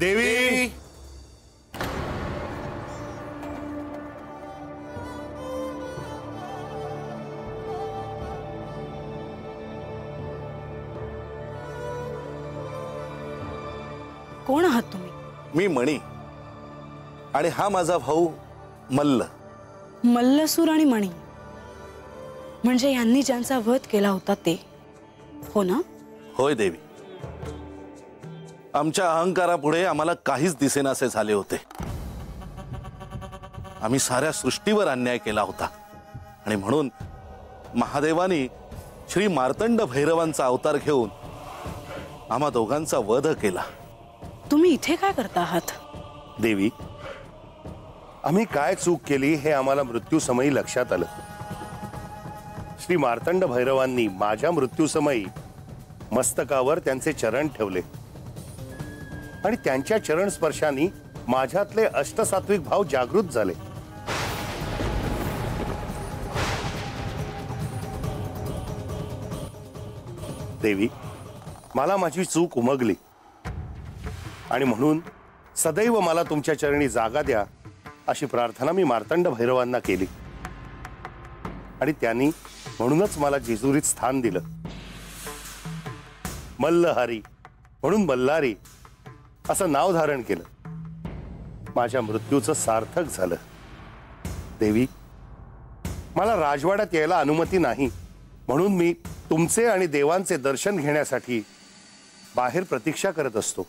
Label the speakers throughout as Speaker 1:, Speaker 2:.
Speaker 1: देवी
Speaker 2: कोण आहात तुम्ही?
Speaker 1: मी मणी आणि हा माझा भाऊ मल्ल.
Speaker 2: मल्लसूर आणि मणी म्हणजे यांनी ज्यांचा वध केला होता ते, हो ना?
Speaker 1: होय देवी. आमच्या अहंकारापुढे आम्हाला काहीच दिसेनासे झाले होते. आम्ही साऱ्या सृष्टीवर अन्याय केला होता आणि म्हणून महादेवानी श्री मार्तंड भैरवांचा अवतार घेऊन आम्हा दोघांचा वध केला.
Speaker 2: तुम्ही इथे काय करता आहात?
Speaker 3: देवी, आम्ही काय चूक केली हे आम्हाला मृत्यूसमयी लक्षात आलं. श्री मार्तंड भैरवांनी माझ्या मृत्यूसमयी मस्तकावर त्यांचे चरण ठेवले आणि त्यांच्या चरण स्पर्शाने माझ्यातले अष्टसात्विक भाव जागृत झाले. देवी, मला माझी चूक उमगली आणि म्हणून सदैव मला तुमच्या चरणी जागा द्या अशी प्रार्थना मी मार्तंड भैरवांना केली आणि त्यांनी म्हणूनच मला जेजुरीत स्थान दिलं. मल्लहारी म्हणून मल्हारी असं नाव धारण केलं. माझ्या मृत्यूचं सार्थक झालं. देवी, मला राजवाड्यात यायला अनुमती नाही म्हणून मी तुमचे आणि देवांचे दर्शन घेण्यासाठी बाहेर प्रतीक्षा करत असतो.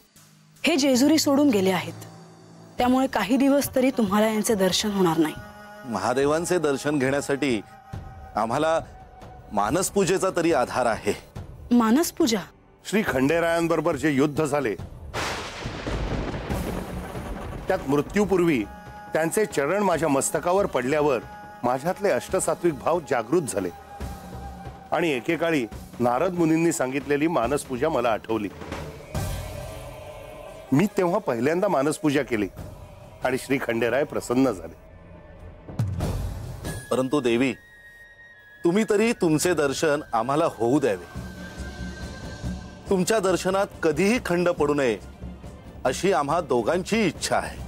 Speaker 2: हे जेजुरी सोडून गेले आहेत, त्यामुळे काही दिवस तरी तुम्हाला यांचे दर्शन होणार नाही.
Speaker 1: महादेवांचे दर्शन घेण्यासाठी आम्हाला मानसपूजेचा तरी आधार आहे.
Speaker 2: मानसपूजा?
Speaker 3: श्री खंडेरायांबरोबर जे युद्ध झाले त्यात मृत्यूपूर्वी त्यांचे चरण माझ्या मस्तकावर पडल्यावर माझ्यातले अष्टसात्विक भाव जागृत झाले आणि एकेकाळी नारद मुनींनी सांगितलेली मानसपूजा मला आठवली. मी तेव्हा पहिल्यांदा मानसपूजा केली आणि श्री खंडेराय प्रसन्न झाले.
Speaker 1: परंतु देवी, तुम्ही तरी तुमचे दर्शन आम्हाला होऊ द्यावे. तुमच्या दर्शनात कधीही खंड पडू नये अशी आम्हा दोघांची इच्छा आहे.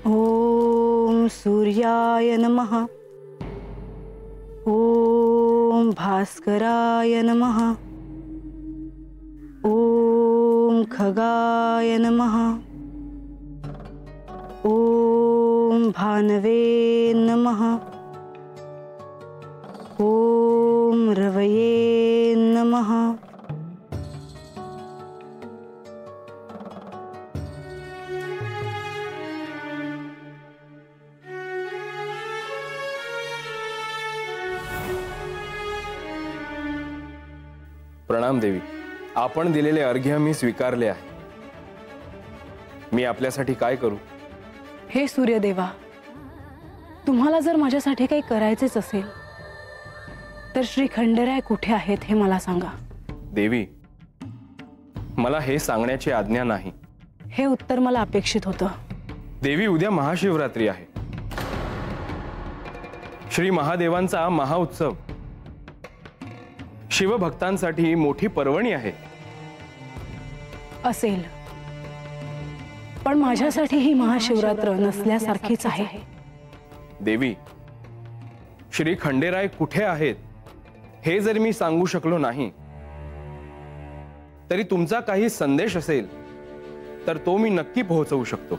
Speaker 2: ओम सूर्याय नमः. ओम भास्कराय नमः. ओम खगाय नमः. ओम भानवे नमः. ओम रवये नमः.
Speaker 4: प्रणाम देवी. आपण दिलेले अर्घ्य मी स्वीकारले आहे. मी आपल्यासाठी काय करू?
Speaker 2: हे सूर्यदेवा, तुम्हाला जर माझ्यासाठी काही करायचेच असेल तर श्री खंडेराय कुठे आहेत हे मला सांगा.
Speaker 4: देवी, मला हे सांगण्याची आज्ञा नाही.
Speaker 2: हे उत्तर मला अपेक्षित होतं.
Speaker 4: देवी, उद्या महाशिवरात्री आहे. श्री महादेवांचा महाउत्सव. शिवभक्तांसाठी मोठी पर्वणी आहे.
Speaker 2: असेल, पण माझ्यासाठी ही महाशिवरात्र नसल्यासारखीच आहे.
Speaker 4: देवी, श्री खंडेराय कुठे आहेत हे जर मी सांगू शकलो नाही तरी तुमचा काही संदेश असेल तर तो मी नक्की पोहोचवू शकतो.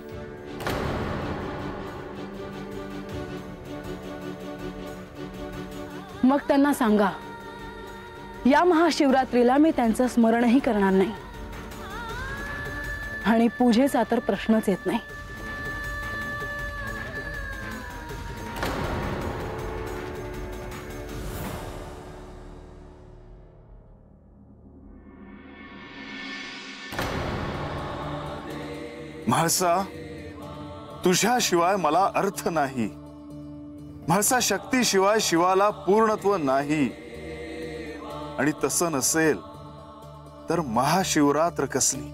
Speaker 2: मग त्यांना सांगा, या महाशिवरात्रीला मी त्यांचं स्मरणही करणार नाही आणि पूजेचा तर प्रश्नच येत नाही.
Speaker 5: म्हाळसा, तुझ्याशिवाय मला अर्थ नाही. म्हाळसा, शक्तीशिवाय शिवाला पूर्णत्व नाही. आणि तसं नसेल तर महाशिवरात्र कसली?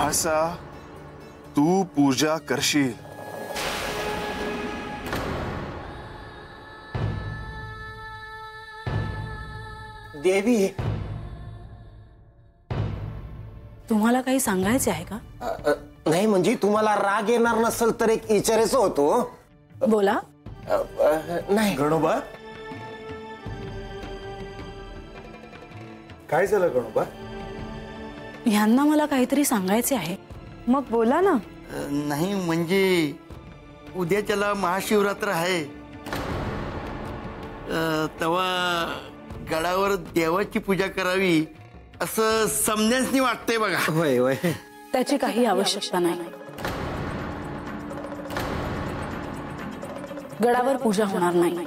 Speaker 5: म्हाळसा, तू पूजा करशील.
Speaker 6: देवी,
Speaker 2: तुम्हाला काही सांगायचे आहे का?
Speaker 6: नाही म्हणजे तुम्हाला राग येणार नसेल तर एक विचारायचं होतो.
Speaker 2: बोला.
Speaker 6: नाही
Speaker 7: गणोबा, काय झालं गणोबा?
Speaker 2: ह्यांना मला काहीतरी सांगायचे आहे.
Speaker 8: मग बोला ना.
Speaker 7: नाही म्हणजे उद्याच्याला महाशिवरात्र आहे. तेव्हा गडावर देवाची पूजा करावी असं समजांसनी वाटतंय बघा.
Speaker 6: होय होय.
Speaker 2: त्याची काही आवश्यकता नाही. गडावर पूजा होणार नाही.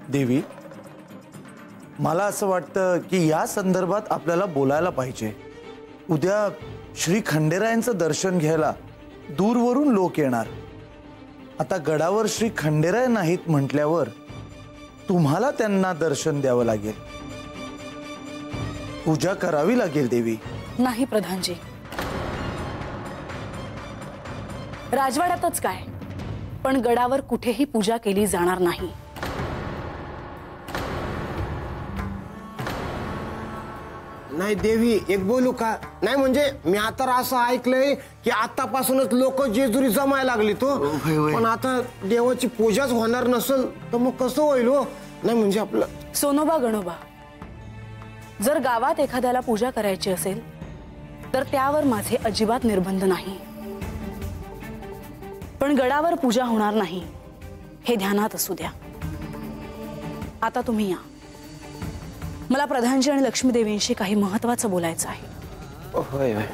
Speaker 9: देवी, मला असं वाटतं की या संदर्भात आपल्याला बोलायला पाहिजे. उद्या श्री खंडेरायांचं दर्शन घ्यायला दूरवरून लोक येणार. आता गडावर श्री खंडेराय नाहीत म्हटल्यावर तुम्हाला त्यांना दर्शन द्यावं लागेल, पूजा करावी लागेल. देवी,
Speaker 2: नाही प्रधानजी, राजवाड्यातच काय पण गडावर कुठेही पूजा केली जाणार नाही.
Speaker 6: नाही देवी, एक बोलू का? नाही म्हणजे मी आता असं ऐकलंय की आतापासूनच लोक जेजुरी जमायला लागली तो. पण आता देवाची पूजाच होणार नसेल तर मग कसं होईल हो? नाही म्हणजे आपलं
Speaker 2: सोनोबा गणोबा, जर गावात एखाद्याला पूजा करायची असेल तर त्यावर माझे अजिबात निर्बंध नाही. पण गडावर पूजा होणार नाही हे ध्यानात असू द्या. आता तुम्ही या. मला प्रधानजी आणि लक्ष्मीदेवींशी काही महत्वाचं बोलायचं आहे.
Speaker 6: होय होय.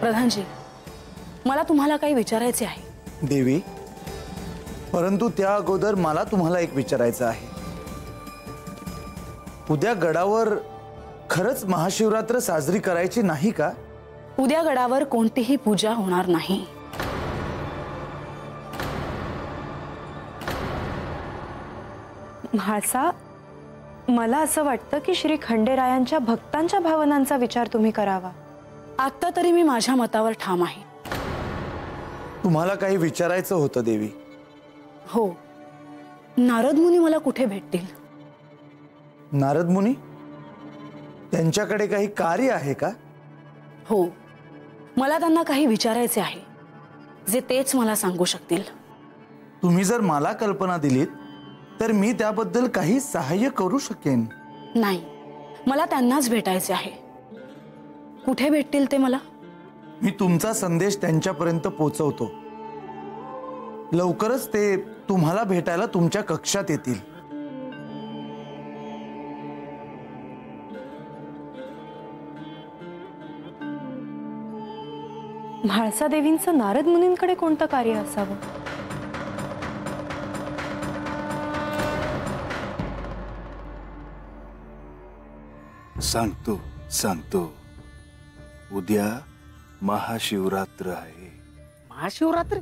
Speaker 2: प्रधानजी, मला तुम्हाला काही विचारायचे आहे.
Speaker 9: देवी, परंतु त्या अगोदर मला तुम्हाला एक विचारायचं आहे. उद्या गडावर खरंच महाशिवरात्र साजरी करायची नाही का?
Speaker 2: उद्या गडावर कोणतीही पूजा होणार नाही.
Speaker 8: म्हाळसा, मला असं वाटतं की श्री खंडेरायांच्या भक्तांच्या भावनांचा विचार तुम्ही करावा.
Speaker 2: आता तरी मी माझ्या मतावर ठाम आहे.
Speaker 9: तुम्हाला काही विचारायचं होतं देवी.
Speaker 2: हो, नारद मुनी मला कुठे भेटतील?
Speaker 9: नारद मुनी, त्यांच्याकडे काही कार्य आहे का?
Speaker 2: हो, मला त्यांना काही विचारायचे आहे जे तेच मला सांगू शकतील.
Speaker 9: तुम्ही जर मला कल्पना दिलीत तर मी त्याबद्दल काही सहाय्य करू शकेन.
Speaker 2: नाही, मला त्यांनाच भेटायचे आहे. कुठे भेटतील ते मला?
Speaker 9: मी तुमचा संदेश त्यांच्यापर्यंत पोहोचवतो. लवकरच ते तुम्हाला भेटायला तुमच्या कक्षात येतील.
Speaker 8: म्हाळसा देवींचं नारद मुनींकडे कोणतं कार्य असावं?
Speaker 5: सांगतो सांगतो. उद्या महाशिवरात्र आहे.
Speaker 6: महाशिवरात्री?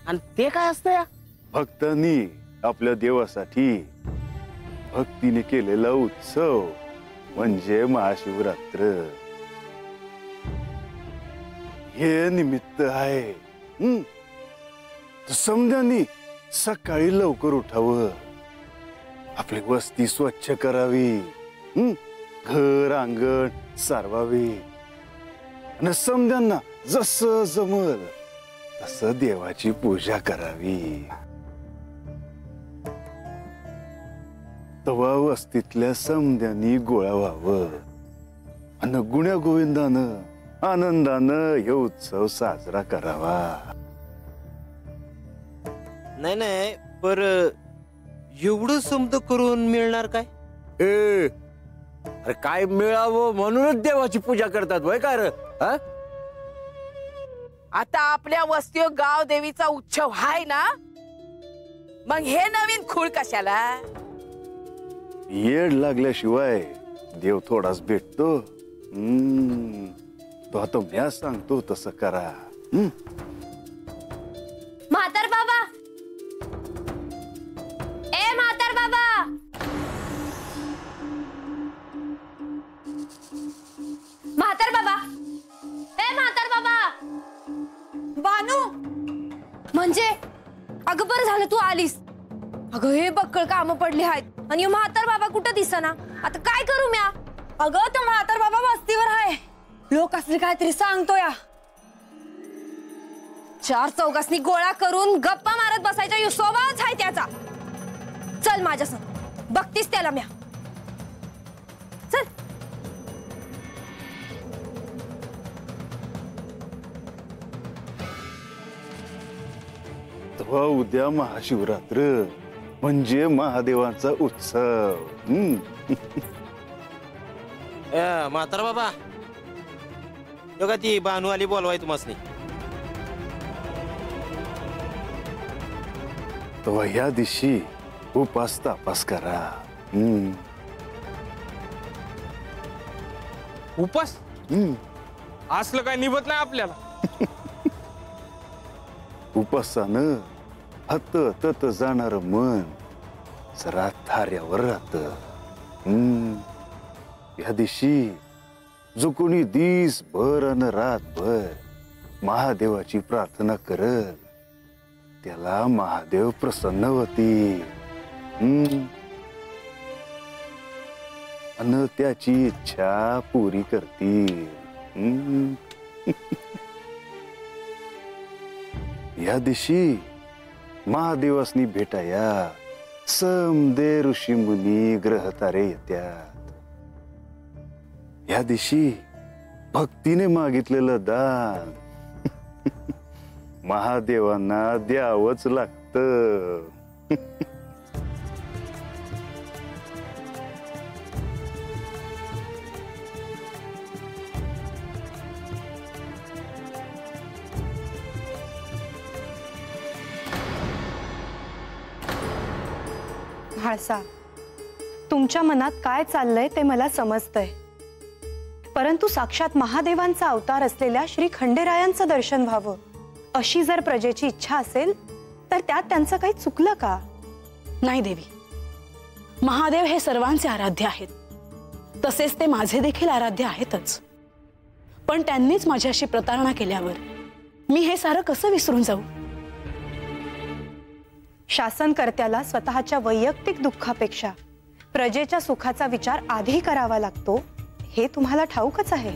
Speaker 6: आणि ते काय असतं या?
Speaker 5: भक्तांनी आपल्या देवासाठी भक्तीने केलेला उत्सव म्हणजे महाशिवरात्र. हे निमित्त आहे. समजांनी सकाळी लवकर उठावं, आपली वस्ती स्वच्छ करावी, घर अंगण सारवावे आणि समजांना जसं जमल तसं देवाची पूजा करावी. तवा वस्तीतल्या समध्यांनी गोळा व्हावं आणि गुण्या गोविंदानं आनंदानं हे उत्सव साजरा करावा.
Speaker 6: नाही नाही, पर एवढं समज करून मिळणार काय?
Speaker 7: अरे काय मिळावं म्हणूनच देवाची पूजा करतात वय का रे?
Speaker 10: आता आपल्या वस्तीवर गाव देवीचा उत्सव हाय ना, मग हे नवीन खूळ कशाला?
Speaker 5: येड लागल्याशिवाय देव थोडाच भेटतो. तो आता म्या सांगतो तसं करा.
Speaker 11: म्हातार बाबा, ए म्हातार बाबा, म्हातार बाबा, ए म्हातार बाबा.
Speaker 8: बानू,
Speaker 11: म्हणजे अगं बरं झालं तू आलीस. अगं हे बक्कळ कामं पडली आहेत आणि म्हातार बाबा कुठं दिसना. आता काय करू म्या?
Speaker 8: अगं तो म्हातार बाबा वस्तीवर आहे. लोक असले काहीतरी सांगतोय.
Speaker 11: 4 चौघासनी गोळा करून गप्पा मारत बसायचा यो स्वभावच आहे त्याचा. चल माझ्या संग, बघतीस त्याला म्या. चल.
Speaker 5: तेव्हा उद्या महाशिवरात्र म्हणजे महादेवांचा उत्सव.
Speaker 6: म्हातार बाबा, बघा ती बानू आली बोलवाय तुम्हाला.
Speaker 5: तेव्हा ह्या दिवशी उपास तापास करा.
Speaker 4: उपास असलं काय निभत नाही आपल्याला.
Speaker 5: उपासानं हत तत जाणार मन जरा थाऱ्यावर राहत. ह्या दिवशी जो कोणी दिसभर अन रातभर महादेवाची प्रार्थना करल त्याला महादेव प्रसन्न होती. अन त्याची इच्छा पुरी करतील. या दिवशी महादेवासनी भेटाया समदे ऋषी मुनी ग्रह तारे येत्यात. या दिवशी भक्तीने मागितलेलं दान महादेवांना द्यावंच लागतं.
Speaker 8: म्हाळसा, तुमच्या मनात काय चाललंय ते मला समजतंय. परंतु साक्षात महादेवांचा अवतार असलेल्या श्री खंडेरायांचं दर्शन व्हावं अशी जर प्रजेची इच्छा असेल तर त्यात त्यांचं काही चुकलं का?
Speaker 2: नाही देवी, महादेव हे सर्वांचे आराध्य आहेत. तसेच ते माझे देखील आराध्य आहेतच. पण त्यांनीच माझ्याशी प्रतारणा केल्यावर मी हे सारं कसं विसरून जाऊ?
Speaker 8: शासनकर्त्याला स्वतःच्या वैयक्तिक दुःखापेक्षा प्रजेच्या सुखाचा विचार आधी करावा लागतो हे तुम्हाला ठाऊकच आहे.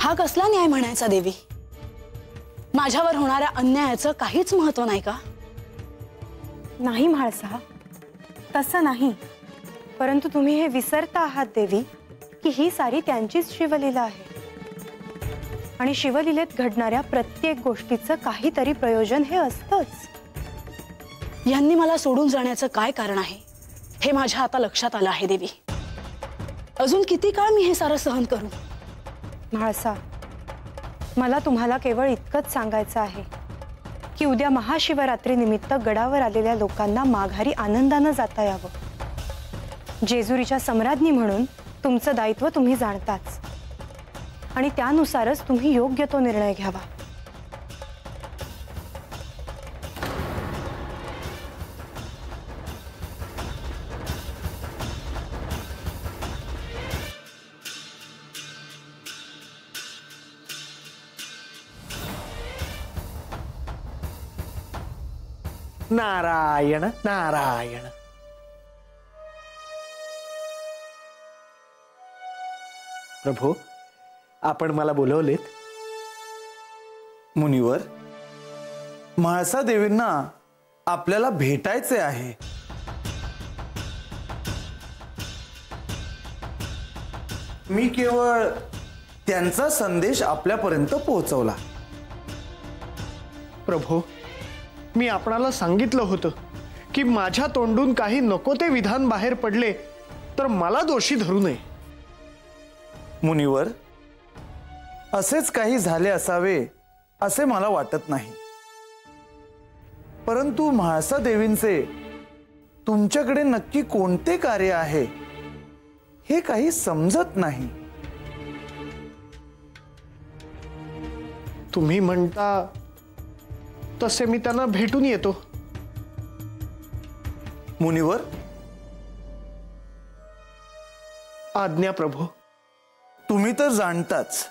Speaker 2: हा कसला न्याय म्हणायचा देवी? माझ्यावर होणाऱ्या अन्यायाचं काहीच महत्व नाही का?
Speaker 8: नाही म्हाळसा, तसं नाही. परंतु तुम्ही हे विसरता आहात देवी की ही सारी त्यांचीच शिवलीला आहे आणि शिवलीलेत घडणाऱ्या प्रत्येक गोष्टीचं काहीतरी प्रयोजन हे असतंच.
Speaker 2: यांनी मला सोडून जाण्याचं काय कारण आहे हे माझ्या आता लक्षात आलं आहे देवी. अजून किती काळ मी हे सारं सहन करू?
Speaker 8: म्हाळसा, मला तुम्हाला केवळ इतकंच सांगायचं आहे की उद्या महाशिवरात्री निमित्त गडावर आलेल्या लोकांना माघारी आनंदानं जाता यावं. जेजुरीच्या सम्राज्ञी म्हणून तुमचं दायित्व तुम्ही जाणताच आणि त्यानुसारच तुम्ही योग्य तो निर्णय घ्यावा.
Speaker 9: नारायण नारायण. प्रभू, आपण मला बोलवलेत? मुनिवर, म्हाळसा देवींना आपल्याला भेटायचे आहे. मी केवळ त्यांचा संदेश आपल्यापर्यंत पोहोचवला.
Speaker 12: प्रभू, मी आपणाला सांगितलं होतं की माझ्या तोंडून काही नको ते विधान बाहेर पडले तर मला दोषी धरू नये.
Speaker 9: मुनिवर, असेच काही झाले असावे असे मला वाटत नाही. परंतु म्हाळसा देवींचे तुमच्याकडे नक्की कोणते कार्य आहे हे काही समजत नाही.
Speaker 12: तुम्ही म्हणता तसे मी त्यांना भेटून येतो.
Speaker 9: मुनिवर,
Speaker 12: आज्ञा प्रभू.
Speaker 9: तुम्ही तर जाणताच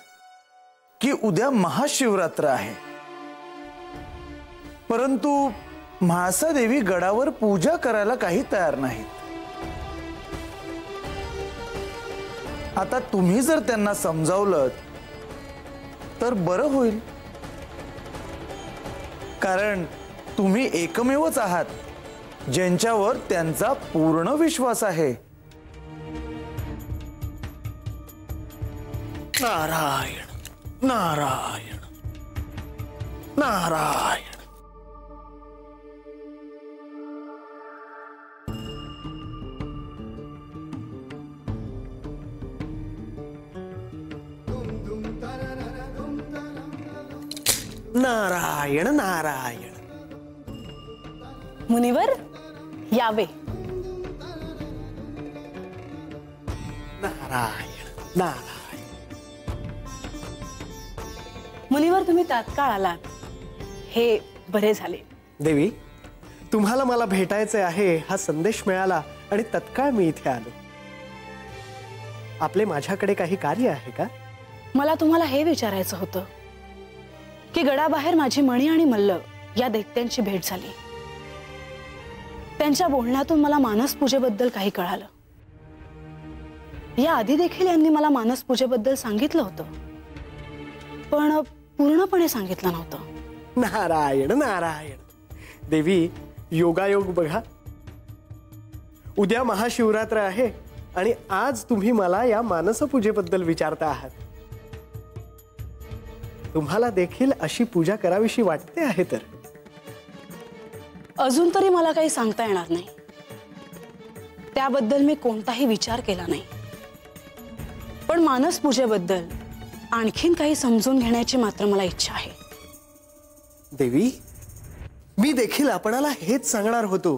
Speaker 9: की उद्या महाशिवरात्र आहे, परंतु म्हाळसा देवी गडावर पूजा करायला काही तयार नाहीत. आता तुम्ही जर त्यांना समजावलं तर बरं होईल, कारण तुम्ही एकमेवच आहात ज्यांच्यावर त्यांचा पूर्ण विश्वास आहे.
Speaker 12: नारायण नारायण नारायण. नारायण नारायण.
Speaker 2: मुनिवर यावे.
Speaker 12: नारायण नारायण.
Speaker 2: मुनिवर तुम्ही तात्काळ आलात हे बरे झाले.
Speaker 12: देवी, तुम्हाला मला भेटायचे आहे हा संदेश मिळाला आणि तत्काळ मी इथे आलो. आपले माझ्याकडे काही कार्य आहे का?
Speaker 2: मला तुम्हाला हे विचारायचं होतं की गडाबाहेर माझी मणी आणि मल्ल या दैत्यांची भेट झाली. त्यांच्या बोलण्यातून मला मानस पूजेबद्दल काही कळालं. या आधी देखील यांनी मला मानस पूजेबद्दल सांगितलं होतं, पण पूर्णपणे सांगितलं नव्हतं.
Speaker 12: नारायण नारायण. देवी, योगायोग बघा. उद्या महाशिवरात्र आहे आणि आज तुम्ही मला या मानस पूजेबद्दल विचारता आहात. तुम्हाला देखील अशी पूजा करावीशी वाटते आहे तर?
Speaker 2: अजून तरी मला काही सांगता येणार नाही. त्याबद्दल मी कोणताही विचार केला नाही, पण मानस पूजेबद्दल आणखीन काही समजून घेण्याची मात्र मला इच्छा आहे.
Speaker 12: देवी, मी देखील आपणाला हेच सांगणार होतो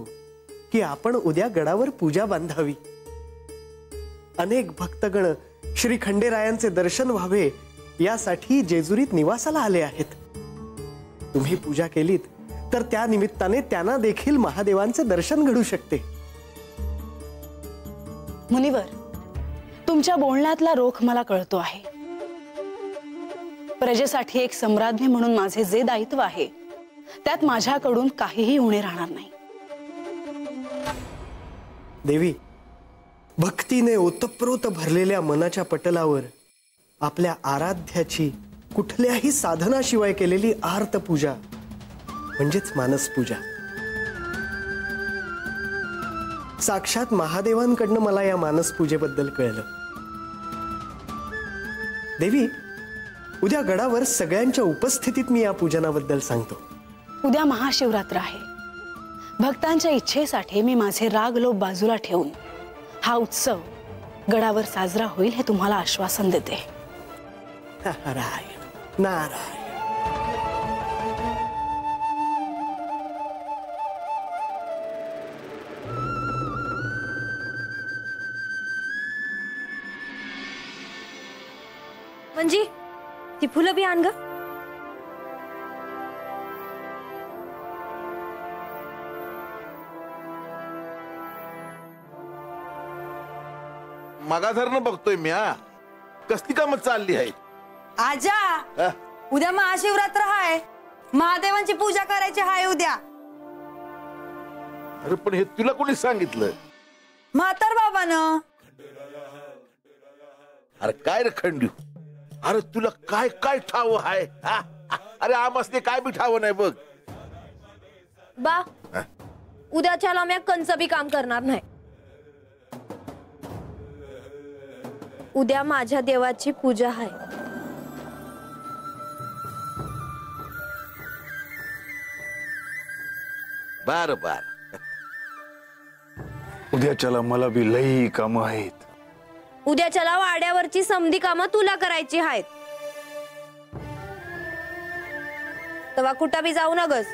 Speaker 12: की आपण उद्या गडावर पूजा बांधावी. अनेक भक्तगण श्री खंडेरायांचे दर्शन व्हावे यासाठी जेजुरीत निवासाला आले आहेत. तुम्ही पूजा केलीत तर त्या निमित्ताने त्यांना देखील महादेवांचे दर्शन घडू शकते.
Speaker 2: मुनिवर, तुमच्या बोलण्यातला रोख मला कळतो आहे. प्रजेसाठी एक सम्राज्ञी म्हणून माझे जे दायित्व आहे त्यात माझ्याकडून काहीही उणे राहणार नाही.
Speaker 12: देवी, भक्तीने ओतप्रोत भरलेल्या मनाच्या पटलावर आपल्या आराध्याची कुठल्याही साधनाशिवाय केलेली आर्त पूजा म्हणजेच मानस पूजा. साक्षात महादेवांकडनं मला या मानस पूजेबद्दल कळलं. देवी, उद्या गडावर सगळ्यांच्या उपस्थितीत मी या पूजनाबद्दल सांगतो.
Speaker 2: उद्या महाशिवरात्र आहे. भक्तांच्या इच्छेसाठी मी माझे राग लोभ बाजूला ठेवून हा उत्सव गडावर साजरा होईल हे तुम्हाला आश्वासन देते.
Speaker 12: नारायण नारायण.
Speaker 11: म्हणजे ती फुलं बी आण ग.
Speaker 1: मागाधरणं बघतोय मी. कसली कामं चालली आहेत?
Speaker 13: आजा, उद्या महाशिवरात्र हाय. महादेवांची पूजा करायची हाय उद्या.
Speaker 1: अरे पण हे तुला कोणी सांगितलं?
Speaker 13: म्हातार बाबानं.
Speaker 1: अरे काय रे खंडू, अरे तुला काय काय ठाव आहे? अरे आमसने काय बी ठाव नाही बघ.
Speaker 11: बा, उद्याच्याला मी कंच बी काम करणार नाही. उद्या माझ्या देवाची पूजा आहे.
Speaker 1: बर बर.
Speaker 5: उद्याच्याला मला बी लई कामं आहेत.
Speaker 11: उद्याच्याला वाड्यावरची समधी कामं तुला करायची आहेत. तेव्हा कुठं बी जाऊ नगस.